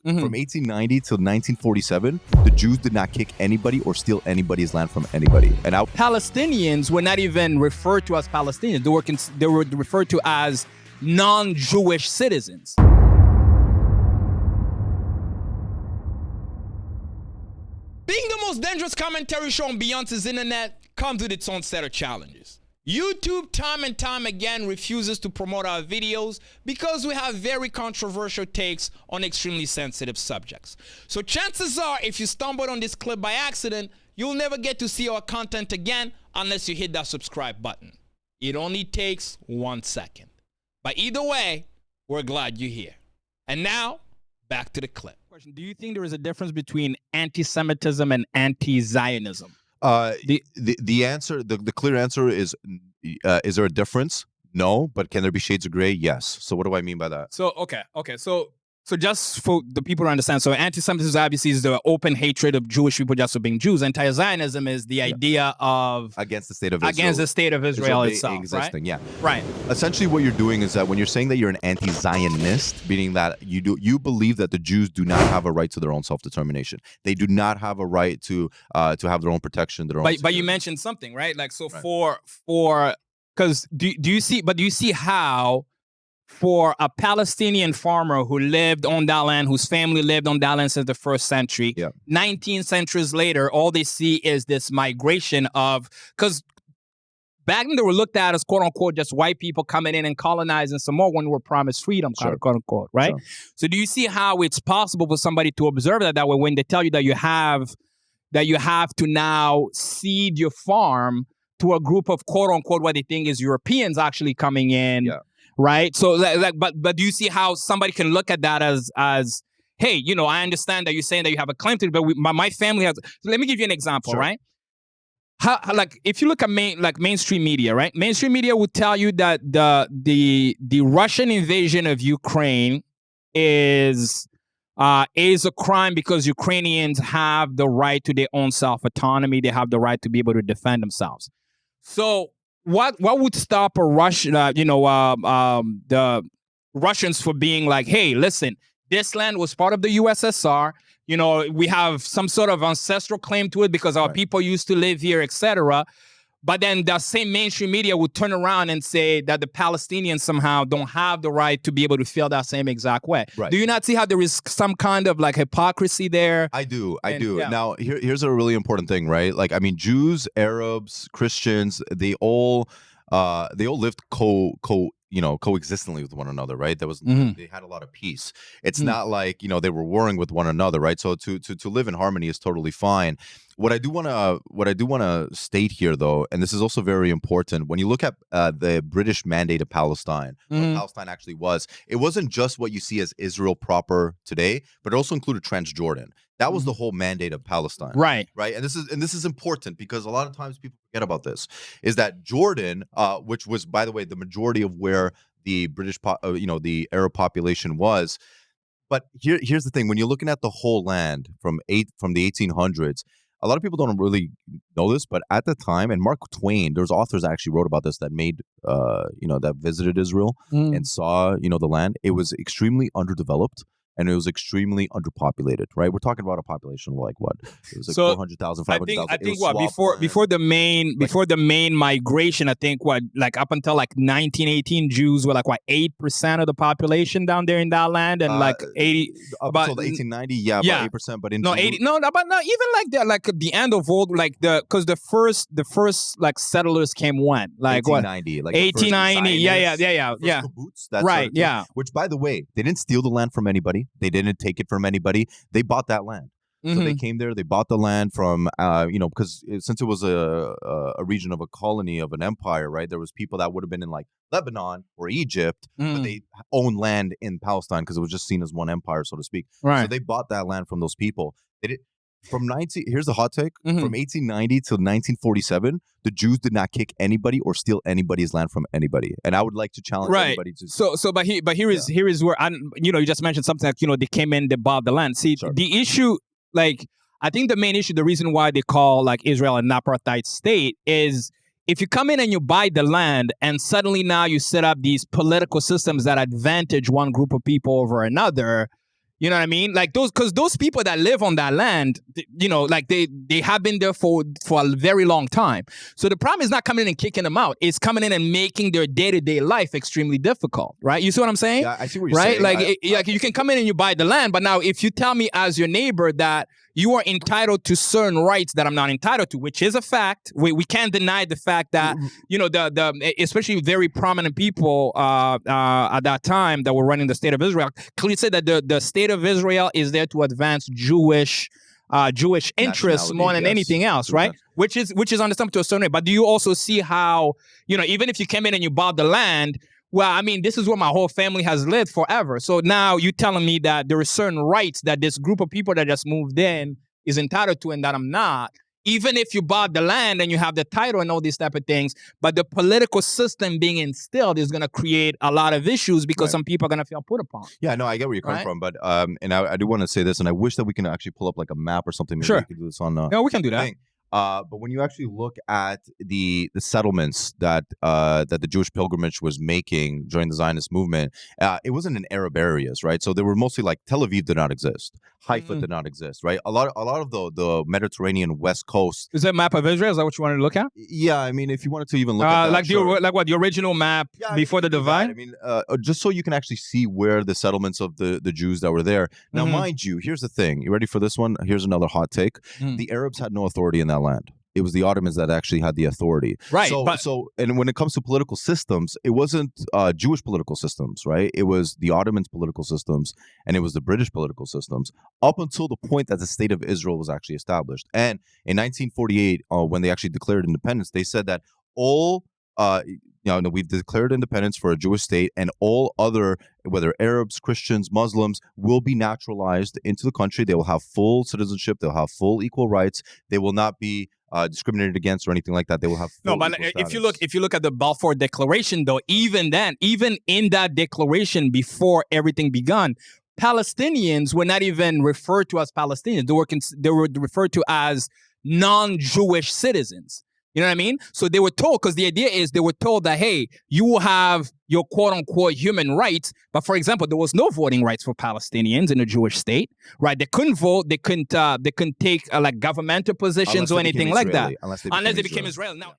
From 1890 till 1947, the Jews did not kick anybody or steal anybody's land from anybody. And Palestinians were not even referred to as Palestinians. They were referred to as non-Jewish citizens. Being the most dangerous commentary show on Beyonce's internet comes with its own set of challenges. YouTube time and time again refuses to promote our videos because we have very controversial takes on extremely sensitive subjects. So chances are, if you stumbled on this clip by accident, you'll never get to see our content again unless you hit that subscribe button. It only takes 1 second. But either way, we're glad you're here. And now, back to the clip. Do you think there is a difference between anti-Semitism and anti-Zionism? The answer, the clear answer is there a difference? No, but can there be shades of gray? Yes. So what do I mean by that? So okay. So just for the people to understand, so anti-Semitism obviously is the open hatred of Jewish people just for being Jews. Anti-Zionism is the idea of against the state of Israel. Against the state of Israel itself, existing, right? Yeah. Right. Essentially, what you're doing is that when you're saying that you're an anti-Zionist, meaning that you believe that the Jews do not have a right to their own self-determination. They do not have a right to have their own protection, their own. But you mentioned something, right? Like so right. for because do you see how? For a Palestinian farmer who lived on that land, whose family lived on that land since the 1st century, 19 centuries later, all they see is this migration of, because back then they were looked at as quote unquote just white people coming in and colonizing some more when we were promised freedom, quote unquote, right? Sure. So do you see how it's possible for somebody to observe that way when they tell you that you have to now cede your farm to a group of quote unquote what they think is Europeans actually coming in? Yeah. Right. So, but do you see how somebody can look at that as, hey, I understand that you're saying that you have a claim to it, but my family has. So let me give you an example, sure. Right? How, like, if you look at mainstream media, right? Mainstream media would tell you that the Russian invasion of Ukraine is a crime because Ukrainians have the right to their own self-autonomy. They have the right to be able to defend themselves. So. What would stop a Russian, the Russians for being like, hey, listen, this land was part of the USSR. We have some sort of ancestral claim to it because our people used to live here, etc. But then the same mainstream media would turn around and say that the Palestinians somehow don't have the right to be able to feel that same exact way. Right. Do you not see how there is some kind of like hypocrisy there? I do. Yeah. Now, here's a really important thing, right? Like, I mean, Jews, Arabs, Christians, they all lived coexistently with one another, right? They had a lot of peace. It's not like, they were warring with one another, right? So to live in harmony is totally fine. What I do want to state here, though, and this is also very important, when you look at the British mandate of Palestine, what Palestine actually was, it wasn't just what you see as Israel proper today, but it also included Transjordan. That was the whole mandate of Palestine, right? And this is important because a lot of times people forget about this. Is that Jordan, which was, by the way, the majority of where the British, the Arab population was. But here's the thing: when you're looking at the whole land from the 1800s. A lot of people don't really know this, but at the time, and Mark Twain, there's authors that actually wrote about this that made, that visited Israel and saw, the land. It was extremely underdeveloped and it was extremely underpopulated, right? We're talking about a population of like what? It was like 400,000, 500,000. I think what before the main migration, I think like up until like 1918, Jews were like 8% of the population down there in that land, and like 80 until the 1890, about 8%. But even like the end of old because the first like settlers came when 1890, like 1890, yeah. Kibbutz, right, yeah. Which, by the way, they didn't steal the land from anybody. They didn't take it from anybody. They bought that land. So they came there. They bought the land from, because since it was a region of a colony of an empire, right? There was people that would have been in like Lebanon or Egypt, but they owned land in Palestine because it was just seen as one empire, so to speak. Right. So they bought that land from those people. Here's the hot take. From 1890 till 1947, the Jews did not kick anybody or steal anybody's land from anybody. And I would like to challenge anybody to. But here is where you just mentioned something like, they came in, they bought the land. See, the issue, like, I think the main issue, the reason why they call like Israel an apartheid state is if you come in and you buy the land and suddenly now you set up these political systems that advantage one group of people over another, You know what I mean? Like because those people that live on that land, like they have been there for a very long time. So the problem is not coming in and kicking them out. It's coming in and making their day-to-day life extremely difficult, right? You see what I'm saying? Yeah, I see what you're saying. Right? Like, you can come in and you buy the land, but now if you tell me as your neighbor that you are entitled to certain rights that I'm not entitled to, which is a fact. We can't deny the fact that, the especially very prominent people at that time that were running the state of Israel clearly said that the state of Israel is there to advance Jewish interests more than anything else, right? Which is understandable to a certain way. But do you also see how, even if you came in and you bought the land, well, I mean, this is where my whole family has lived forever. So now you're telling me that there are certain rights that this group of people that just moved in is entitled to and that I'm not, even if you bought the land and you have the title and all these type of things. But the political system being instilled is going to create a lot of issues because some people are going to feel put upon. Yeah, no, I get where you're coming from. But and I do want to say this, and I wish that we can actually pull up like a map or something. Maybe we can do this on yeah, we can do that. Thing. But when you actually look at the settlements that the Jewish pilgrimage was making during the Zionist movement, it wasn't in Arab areas, right? So they were mostly like Tel Aviv did not exist, Haifa did not exist, right? A lot of the Mediterranean West Coast. Is that a map of Israel? Is that what you wanted to look at? Yeah, I mean, if you wanted to even look at that, like what the original map before the divide. I mean, just so you can actually see where the settlements of the Jews that were there. Now, mind you, here's the thing. You ready for this one? Here's another hot take. The Arabs had no authority in that land. It was the Ottomans that actually had the authority. Right. And when it comes to political systems, it wasn't Jewish political systems, right? It was the Ottomans' political systems and it was the British political systems up until the point that the state of Israel was actually established. And in 1948, when they actually declared independence, they said that all we've declared independence for a Jewish state, and all other, whether Arabs, Christians, Muslims, will be naturalized into the country. They will have full citizenship. They'll have full equal rights. They will not be discriminated against or anything like that. They will have full but if you look at the Balfour Declaration, though, even in that declaration before everything began, Palestinians were not even referred to as Palestinians. They were referred to as non-Jewish citizens. You know what I mean? So they were told, because the idea is they were told that, hey, you will have your quote-unquote human rights. But for example, there was no voting rights for Palestinians in a Jewish state, right? They couldn't vote. They couldn't take like governmental positions or anything like that. Unless they became Israeli. Now.